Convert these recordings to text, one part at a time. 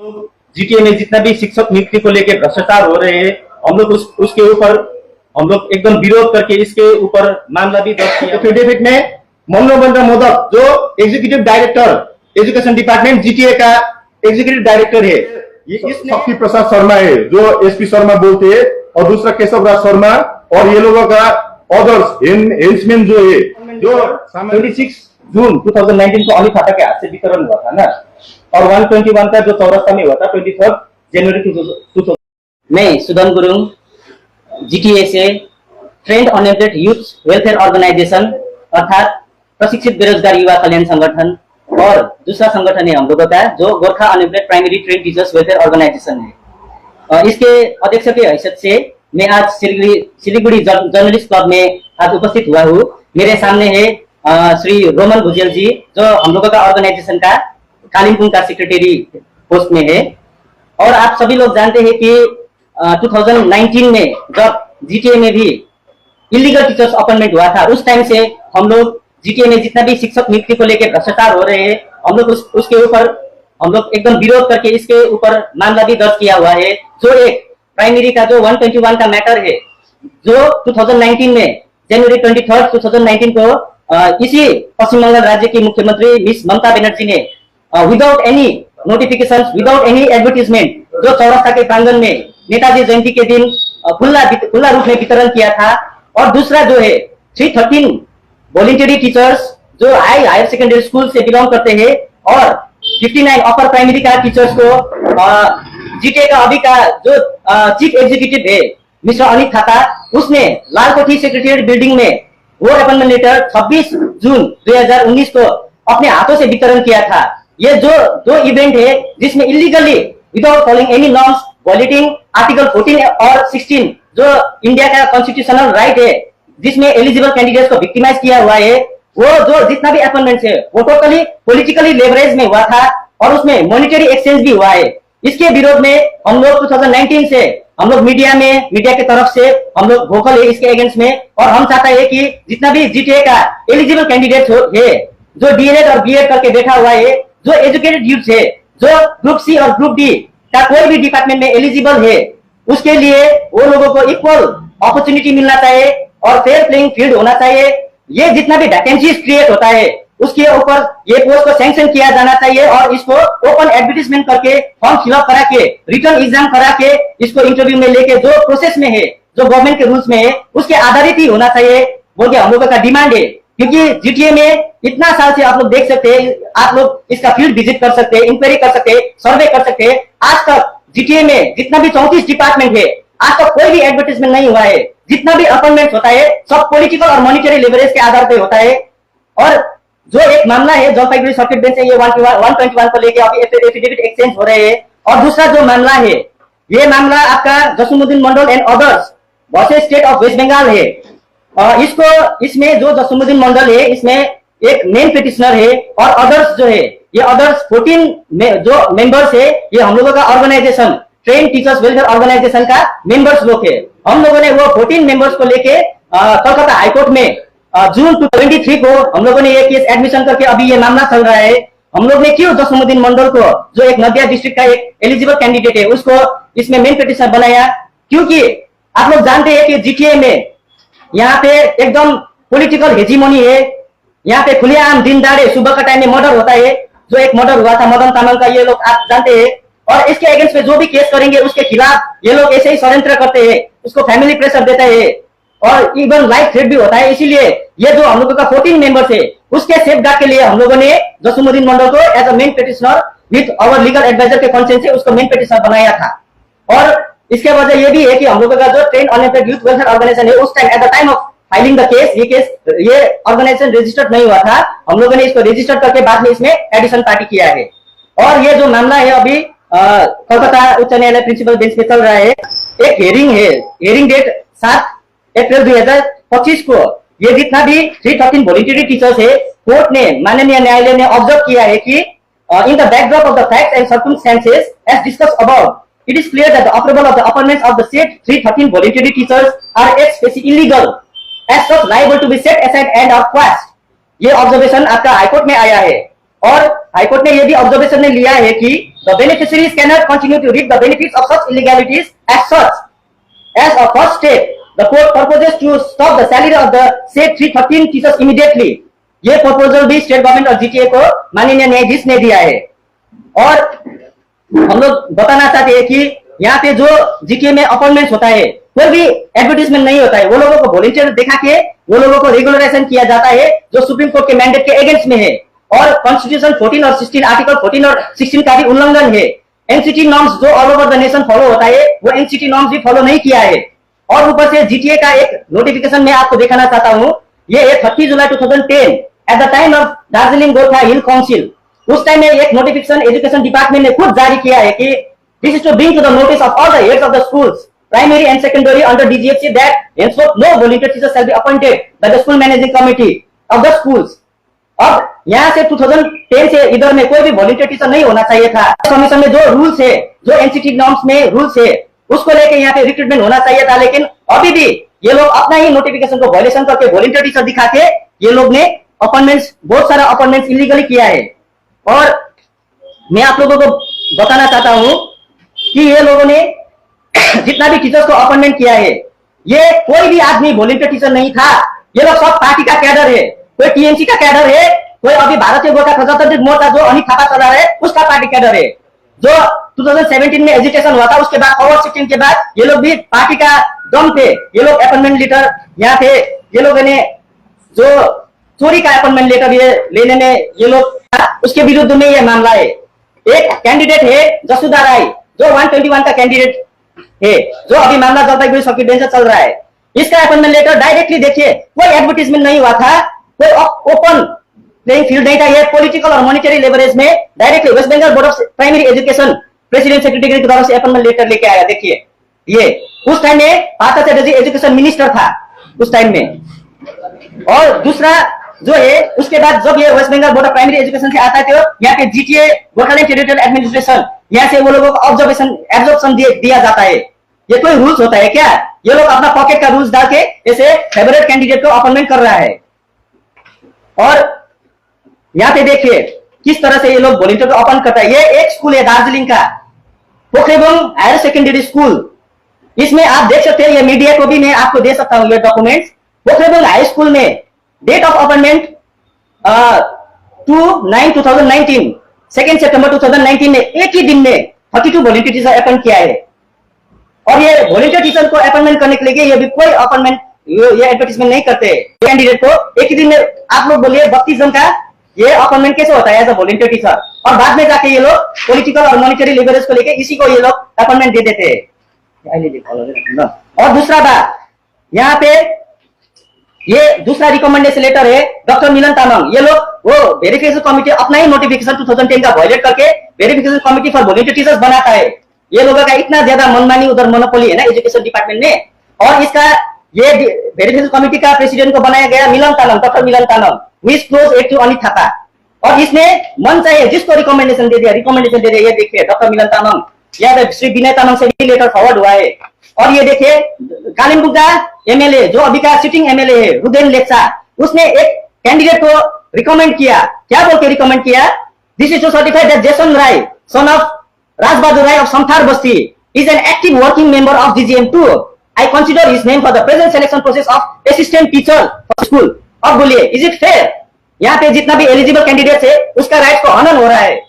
GTA में जितना भी शिक्षक नियुक्ति को लेकर भ्रष्टाचार हो रहे हैं, हम लोग उसके ऊपर हम लोग एकदम विरोध करके इसके ऊपर मामला भी दर्ज किया। एफिडेविट में मनोबंदर मोदक जो executive director education department GTA का एग्जीक्यूटिव डायरेक्टर है, ये शक्ति प्रसाद शर्मा है जो एसपी शर्मा बोलते हैं, और दूसरा केशव राज शर्मा, और ये लोगों का अदर्स हेल्समैन जो है, जो 26 जून 2019 को अली फाटा के हाथ से वितरण हुआ था ना, और 121 का जो चौरस्ता में हुआ था 23 जनवरी 2000। मैं सुदन गुरुङ जीटीए से trained unemployed youth welfare organisation अर्थात प्रशिक्षित बेरोजगार युवा कल्याण संगठन, और दूसरा संगठन है हम लोगों का जो Gorkha unemployed primary trained teachers welfare organisation है। इसके अध्यक्ष की हैसियत से मैं आज सिलीगुड़ी जर्नलिस्ट क्लब में आज उपस्थित हुआ हूँ। मेरे सामने है श्री रोमन भुजेल जी जो हम लोगों का ऑर्गेनाइजेशन का कालिम्पोंग का सेक्रेटरी पोस्ट में है। और आप सभी लोग जानते हैं कि 2019 में जब जीटीए में भी इलीगल टीचर्स अपॉइंटमेंट हुआ था, उस टाइम से हम लोग जीटीए में जितना भी शिक्षक नियुक्ति को लेकर भ्रष्टाचार हो रहे हैं, हम लोग उसके ऊपर हम लोग एकदम विरोध करके इसके ऊपर मामला भी दर्ज किया हुआ है। जो एक प्राइमरी का जो 121 का मैटर है जो 2019 में जनवरी 23 2019 को इसी पश्चिम बंगाल राज्य की मुख्यमंत्री मिस ममता बनर्जी ने without any notification without any advertisement जो चौरस्ता के प्रांगण में नेताजी जयंती के दिन खुला रूप में वितरण किया था। और दूसरा जो है 313 वॉलंटरी टीचर्स जो हायर सेकेंडरी स्कूल से बिलोंग करते हैं, और 59 अपर प्राइमरी का टीचर्स को जीटीए का अभी का जो चीफ एग्जीक्यूटिव है मिस्टर अनित थापा, उसने लालकोठी सेक्रेटरिएट बिल्डिंग में वो अपॉइंटमेंट लेटर 26 जून 2019 को अपने हाथों से वितरण किया था। ये जो इवेंट है जिसमें illegally without following any norms violating article 14 और 16 जो इंडिया का कॉन्स्टिट्यूशनल राइट है, जिसमें एलिजिबल कैंडिडेट्स को विक्टिमाइज किया हुआ है, वो जो जितना भी अपॉइंटमेंट है वो टोटली पॉलिटिकली लेवरेज में हुआ था और उसमें मॉनेटरी एक्सचेंज भी हुआ है। इसके विरोध में हम लोग 2019 से हम लोग मीडिया की तरफ से हम लोग वोकल है इसके अगेंस्ट में, और हम चाहते हैं कि जितना भी जीटीए का एलिजिबल कैंडिडेट है जो डीएलएड और बीएड करके बैठा हुआ है, जो एजुकेटेड यूथ है, जो ग्रुप सी और ग्रुप डी का कोई भी डिपार्टमेंट में एलिजिबल है, उसके लिए वो लोगों को इक्वल अपॉर्चुनिटी मिलना चाहिए और फेयर प्लेइंग फील्ड होना चाहिए। ये जितना भी वैकेंसीज क्रिएट होता है उसके ऊपर ये पोस्ट को सैंक्शन किया जाना चाहिए और इसको ओपन एडवर्टीजमेंट करके फॉर्म फिलअप करा के रिटर्न एग्जाम करा के इसको इंटरव्यू में लेके जो प्रोसेस में है जो गवर्नमेंट के रूल्स में है उसके आधारित ही होना चाहिए बोल के हम लोगों का डिमांड है। क्योंकि जीटीए में इतना साल से आप लोग देख सकते हैं, आप लोग इसका फील्ड विजिट कर सकते हैं, इंक्वायरी कर सकते हैं, सर्वे कर सकते हैं। आज तक जीटीए में जितना भी 34 डिपार्टमेंट है आज तक कोई भी एडवर्टीजमेंट नहीं हुआ है। जितना भी अपॉइंटमेंट होता है सब पॉलिटिकल और मॉनिटरी लेवरेज के आधार पर होता है। और जो एक मामला है जलपाईगुड़ी सर्किट बेंच से ये 121 को लेके अभी एफिडेविट एक्सचेंज हो रहे हैं, और दूसरा जो मामला है ये मामला आपका Jasimuddin Mondal and others versus state of West Bengal है। इसमें जो जसीमुद्दीन मंडल है इसमें एक मेन पिटिशनर है और अदर्स जो है ये अदर्स 14 जो मेंबर्स है ये हम लोगों का organisation train teachers welfare organisation का मेंबर्स लोग है। हम लोगों ने वो 14 मेंबर्स को लेके कलकत्ता हाईकोर्ट में जून 2023 को हम लोगों ने ये केस एडमिशन करके अभी ये मामला चल रहा है। हम लोग ने क्यों जसीमुद्दीन मंडल को जो एक नदिया डिस्ट्रिक्ट का एक एलिजिबल कैंडिडेट है उसको इसमें मेन पिटिशनर बनाया, क्योंकि आप लोग जानते हैं कि जीटीए में यहाँ पे एकदम पॉलिटिकल हेजीमोनी है। यहाँ पे खुलेआम दिन दहाड़े सुबह का टाइम में मर्डर होता है। जो एक मर्डर हुआ था मदन तामल का, ये लोग आप जानते हैं, और इसके अगेंस्ट में जो भी केस करेंगे उसके खिलाफ ये लोग ऐसे ही षड्यंत्र करते हैं, उसको फैमिली प्रेशर देते हैं और इवन लाइफ थ्रेट भी होता है। इसीलिए ये जो हम लोगों का 14 मेंबर्स है उसके सेफगार्ड के लिए हम लोगों ने जसीमुद्दीन मंडल को as a main petitioner with our legal adviser के कंसेंट से उसको मेन पिटिशनर बनाया था। और इसके वजह ये भी है कि हम लोगों का जो train unemployed youth welfare organisation है उस time at the time of filing the case ये ऑर्गेनाइजेशन रजिस्टर्ड नहीं हुआ था। हम लोगों ने इसको रजिस्टर्ड करके बाद में इसमें एडिशन पार्टी किया है। और ये जो मामला है अभी कोलकाता उच्च न्यायालय प्रिंसिपल बेंच में चल रहा है। एक हेयरिंग है, हेयरिंग डेट 7 अप्रैल 2025 को ये जितना भी 313 वॉलंटरी टीचर्स है कोर्ट ने माननीय न्यायालय ने ऑब्जर्व किया है कि in the backdrop of the facts and circumstances as discussed above it is clear that the approval of the appointments of the said 313 voluntary teachers are ex specie illegal, as such liable to be set aside and are quashed। ये observation आपका high court में आया है और high court ने ये भी observation ने लिया है कि the beneficiaries cannot continue to reap the benefits of such illegalities as such. As a first step, the court proposes to stop the salary of the said 313 teachers immediately. ये proposal भी state government और GTA को माननीय न्यायाधीश ने दिया है। और हम लोग बताना चाहते हैं कि यहाँ पे जो जीटीए में अपॉइंटमेंट होता है कोई भी एडवर्टीजमेंट नहीं होता है, वो लोगों को वॉलंटियर दिखा के वो लोगों को रेगुलराइजेशन किया जाता है जो सुप्रीम कोर्ट के मैंडेट के अगेंस्ट में है और कॉन्स्टिट्यूशन 14 और 16 आर्टिकल 14 और 16 का भी उल्लंघन है। एनसीटी नॉर्म्स जो all over the nation follow होता है वो एनसीटी नॉर्म्स भी फॉलो नहीं किया है। और ऊपर से जीटीए का एक नोटिफिकेशन मैं आपको दिखाना चाहता हूँ, ये है 30 जुलाई 2010 eight the time of Darjeeling Gorkha hill council. उस टाइम में एक नोटिफिकेशन एजुकेशन डिपार्टमेंट ने खुद जारी किया है कि this is to bring to the notice of all the heads of the schools primary and secondary under DGFC that henceforth no volunteer teachers shall be appointed by the school managing committee of the schools। अब यहाँ से 2010 से इधर में कोई भी volunteer teacher नहीं होना चाहिए था। कमीशन में जो रूल्स है, जो एनसीटी नॉर्म्स में रूल्स है, उसको लेके यहाँ पे रिक्रूटमेंट होना चाहिए था, लेकिन अभी भी ये लोग अपना ही नोटिफिकेशन को वायलेशन करके वॉलंटियर टीचर दिखा के ये लोग ने अपॉइंटमेंट्स, बहुत सारा अपॉइंटमेंट्स इलीगली किया है। और मैं आप लोगों को बताना चाहता हूँ कि ये लोगों ने जितना भी टीचर्स को अपॉइंटमेंट किया है, ये कोई भी आदमी वॉलंटियर टीचर नहीं था। ये लोग सब पार्टी का कैडर है, कोई टीएमसी का कैडर है, कोई अभी भारतीय गोरखा प्रजातांत्रिक मोर्चा जो अनिल थापा चला रहे उसका पार्टी कैडर है। जो 2017 में एजुकेशन हुआ था उसके बाद पावर शिफ्टिंग के बाद ये लोग भी पार्टी का दम थे। ये लोग अपॉइंटमेंट लेटर यहाँ थे, ये लोगों ने जो चोरी का अपॉइंटमेंट लेटर ये लेने में ये लोग, उसके विरुद्ध में ये मामला है। एक कैंडिडेट है जसुदा राय जो 121 का कैंडिडेट है, जो अभी मामला जलपाईगुड़ी सर्किट बेंच चल रहा है। इसका अपॉइंटमेंट लेटर डायरेक्टली देखिए, कोई एडवर्टीजमेंट नहीं हुआ था, कोई ओपन प्लेइंग फील्ड नहीं था। ये पॉलिटिकल और मॉनिटरी लेवरेज में directly West Bengal board of primary education president secretary की तरफ से अपॉइंटमेंट लेटर लेके आया। देखिए ये उस टाइम में पार्थ चटर्जी एजुकेशन मिनिस्टर था उस टाइम में। और दूसरा जो है, उसके बाद जब ये West Bengal board of primary education से आता है तो यहाँ पे जीटीए गोरखालैंड टेरिटोरियल एडमिनिस्ट्रेशन यहाँ से वो लोगों को ऑब्जर्वेशन दिया जाता है। ये कोई रूल्स होता है क्या? ये लोग अपना पॉकेट का रूल्स डाल के ऐसे फेवरेट कैंडिडेट को अपॉइंटमेंट कर रहा है। और यहाँ पे देखिए किस तरह से ये लोग वॉलंटियर को अपॉइंट करता है। ये एक स्कूल है दार्जिलिंग का, पोखरेबुंग हायर सेकेंडरी स्कूल। इसमें आप देख सकते हैं, ये मीडिया को भी मैं आपको दे सकता हूँ ये डॉक्यूमेंट्स। पोखरेबुंग हाई स्कूल में डेट ऑफ अपॉइंटमेंट 2/9/2019, 2 सितंबर 2019 में एक ही दिन में 32 वॉलंटियर टीचर अपॉइंट किया है। और ये वॉलंटियर टीचर को अपॉइंटमेंट करने के लिए ये भी कोई अपॉइंटमेंट ये एडवर्टीजमेंट नहीं करते कैंडिडेट को। एक ही दिन में आप लोग बोलिए 32 जन का ये अपॉइंटमेंट कैसे होता है एज अ वॉलंटियर टीचर? और बाद में जाके ये लोग पॉलिटिकल और मॉनिटरी लेवरेज को लेके इसी को ये लोग अपॉइंटमेंट दे देते हैं। और दूसरा बात, यहाँ पे ये दूसरा रिकमेंडेशन लेटर है डॉक्टर मिलन तामाङ। ये लोग वो वेरिफिकेशन कमिटी अपना ही नोटिफिकेशन 2010 का वायलेट करके verification committee for volunteer teachers बनाता है। ये लोगों का इतना ज्यादा मनमानी उधर मोनोपोली है ना एजुकेशन डिपार्टमेंट में। और इसका ये वेरिफिकेशन कमिटी का प्रेसिडेंट को बनाया गया Milan Tamang, doctor Milan Tamang, which close aide to Anil Thapa. और इसने मन चाहिए जिसको रिकमेंडेशन दे दिया। ये देखिए डॉक्टर मिलन तामाङ, यहाँ श्री विनय तामाङ से भी लेटर फॉरवर्ड हुआ है। और ये देखिए कालिम्पोङ का एमएलए जो अभी का सिटिंग एमएलए है रुदेन लेप्चा, उसने एक कैंडिडेट को रिकमेंड किया। क्या बोल के रिकमेंड किया? This is to certified that Jason Rai son of Rajbahadur Rai of Samthar Basti is an active working member of DGM2। I consider his name for the present selection process of assistant teacher for school. अब बोलिए is it fair? यहाँ पे जितना भी eligible candidate है उसका right को हनन हो रहा है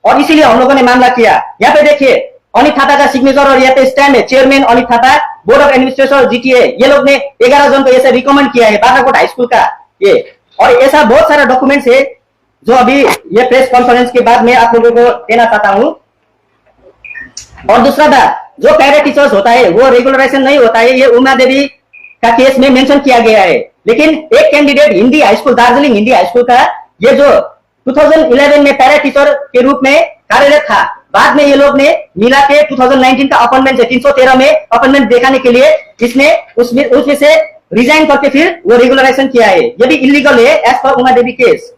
और इसीलिए हम लोगों ने मामला किया। यहाँ पे देखिए अनिल थापा का सिग्नेचर और यहाँ पे स्टैंड है, chairman Anil Thapa, board of administration GTA. ये लोग ने 11 जन को ऐसे रिकमेंड किया है बाराकोट हाई स्कूल का ये। और ऐसा बहुत सारा डॉक्यूमेंट्स है जो अभी ये प्रेस कॉन्फ्रेंस के बाद मैं आप लोगों को देना चाहता हूँ। और दूसरा बात, जो पैरा टीचर्स होता है वो रेगुलराइजेशन नहीं होता है, ये उमा देवी का केस में मेंशन किया गया है। लेकिन एक candidate Hindi high school, Darjeeling Hindi high school का, ये जो 2011 में पैरा टीचर के रूप में कार्यरत था, बाद में ये लोग ने मिला के 2019 का अपॉइंटमेंट से 313 में अपॉइंटमेंट दिखाने के लिए इसने उसमें से रिजाइन करके फिर वो रेगुलराइजेशन किया है। ये भी इलीगल है as per Uma Devi case.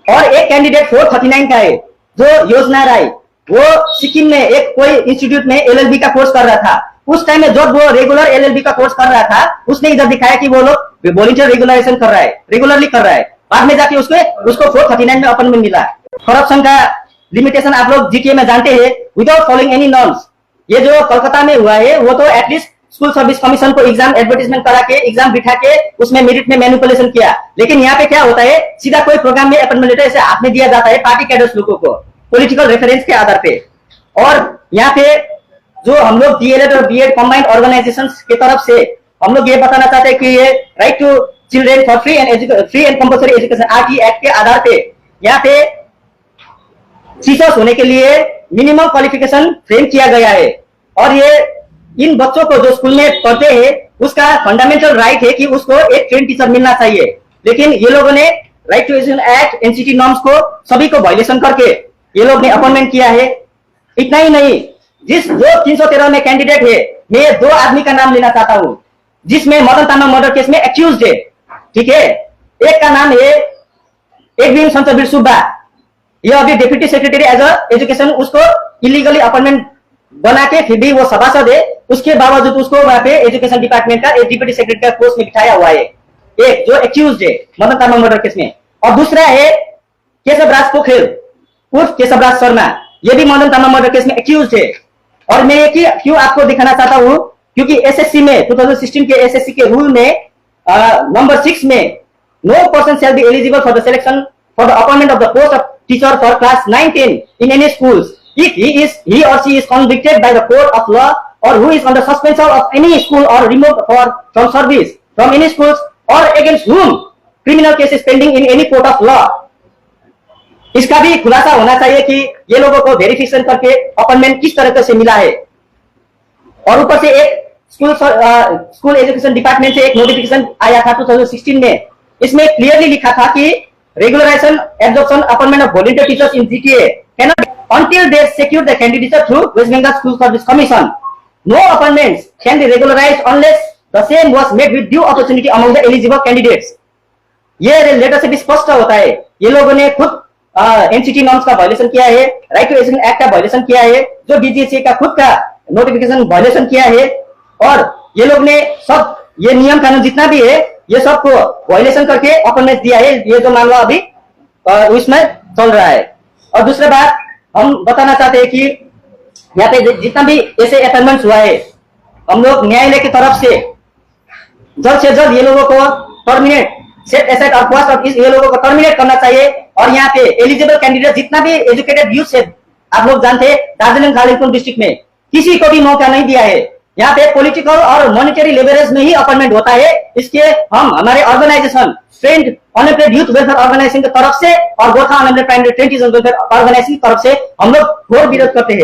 और एक कैंडिडेट 439 का है जो योजना राय, वो सिक्किम में एक कोई इंस्टीट्यूट में LLB का कोर्स कर रहा था। उस टाइम में जब वो रेगुलर LLB का कोर्स कर रहा था, उसने इधर दिखाया कि वो लोग वॉलंटियर रेगुलराइजेशन कर रहा है, रेगुलरली कर रहा है। बाद में जाके उसको 439 में अपॉइंटमेंट मिला। करप्शन का लिमिटेशन आप लोग जीटीए में जानते हैं, विदाउट फॉलोइंग एनी नॉर्म्स। ये जो कोलकाता में हुआ है वो तो एटलीस्ट स्कूल सर्विस कमीशन को एग्जाम एडवर्टाइजमेंट करा के एग्जाम बिठा के उसमें मेरिट में मैनिपुलेशन किया। लेकिन यहाँ पे क्या होता है, सीधा कोई प्रोग्राम में अपॉइंटमेंट लेटर ऐसे हाथ में दिया जाता है पार्टी कैडर्स लोगों को पॉलिटिकल रेफरेंस के आधार पे। और यहाँ पे जो हम लोग डीएलएड और बीएड कंबाइंड ऑर्गेनाइजेशंस की तरफ से हम लोग ये बताना चाहते हैं कि ये right to children for free and compulsory education RT act के आधार पे यहाँ पे टीचर्स होने के लिए मिनिमम क्वालिफिकेशन फ्रेम किया गया है। और ये इन बच्चों को जो स्कूल में पढ़ते हैं उसका फंडामेंटल राइट है कि उसको एक ट्रेन टीचर मिलना चाहिए। लेकिन ये लोगों ने right to education act NCT norms को सभी को वायलेशन करके ये लोग ने अपॉइंटमेंट किया है। इतना ही नहीं, जो 313 में कैंडिडेट है, मैं 2 आदमी का नाम लेना चाहता हूं जिसमें मदन तामाङ मर्डर केस में एक्यूज्ड है। ठीक है, एक का नाम है एकबिन सञ्चबीर सुब्बा, ये अभी deputy secretary as a education, उसको इलीगली अपॉइंटमेंट बना के फिर भी वो सभासद है, उसके बावजूद उसको वहां पे एजुकेशन डिपार्टमेंट का डिप्यूटी सेक्रेटरी का पोस्ट में बिठाया हुआ है, एक जो एक्यूज्ड है मदन तामाङ मर्डर केस में। और दूसरा है केशवराज पोखरेल उर्फ केशवराज शर्मा, ये भी मदन तामाङ मर्डर केस में एक्यूज्ड है। और मैं एक ही क्यों आपको दिखाना चाहता हूं, क्योंकि एसएससी में 2016 के एसएससी के रूल में नंबर 6 में no person shall be eligible for the selection for the appointment of the post of teacher for class 9-10 in any schools if he or she is convicted by the court of law or who is on the suspension of any school or removed from service from any schools or against whom criminal case is pending in any court of law। इसका भी खुलासा होना चाहिए कि ये लोगों को verification करके अपॉइंटमेंट किस तरह से मिला है। और ऊपर से एक स्कूल एजुकेशन डिपार्टमेंट से एक नोटिफिकेशन आया था 2016 में, इसमें क्लियरली लिखा था कि regularisation absorption appointment of volunteer teachers in GTA cannot until they secure the candidature through West Bengal School Service Commission. No appointments can be regularized unless the same was made with due opportunity among the eligible candidates। ये letter से भी स्पष्ट होता है, ये लोगों ने खुद एनसीटी नॉर्म्स का वायलेशन किया है, राइट टू एजुकेशन एक्ट का वायलेशन किया है, जो डीजीएसए का खुद का नोटिफिकेशन वायलेशन किया है। और ये लोग ने सब ये नियम कानून जितना भी है ये सब को वायलेशन करके अपॉइंटमेंट दिया है, ये जो मामला अभी इसमें चल रहा है। और दूसरा बात हम बताना चाहते हैं कि यहाँ पे जितना भी ऐसे अपॉइंटमेंट्स हुआ है, हम लोग न्यायालय की तरफ से जल्द से जल्द ये लोगों को टर्मिनेट सेट एसेट और पोस्ट ऑफ ये लोगों को टर्मिनेट करना चाहिए। और यहाँ पे एलिजिबल कैंडिडेट जितना भी एजुकेटेड यूथ है, आप लोग जानते हैं दार्जिलिंग कालिम्पोंग डिस्ट्रिक्ट में किसी को भी मौका नहीं दिया है। यहाँ पे पॉलिटिकल और मॉनेटरी लेवरेज में ही अपॉइंटमेंट होता है। इसके हम हमारे organisation trained unemployed youth welfare organisation की तरफ से और Gorkha unemployed trained teachers welfare organisation की तरफ से हम लोग घोर विरोध करते हैं।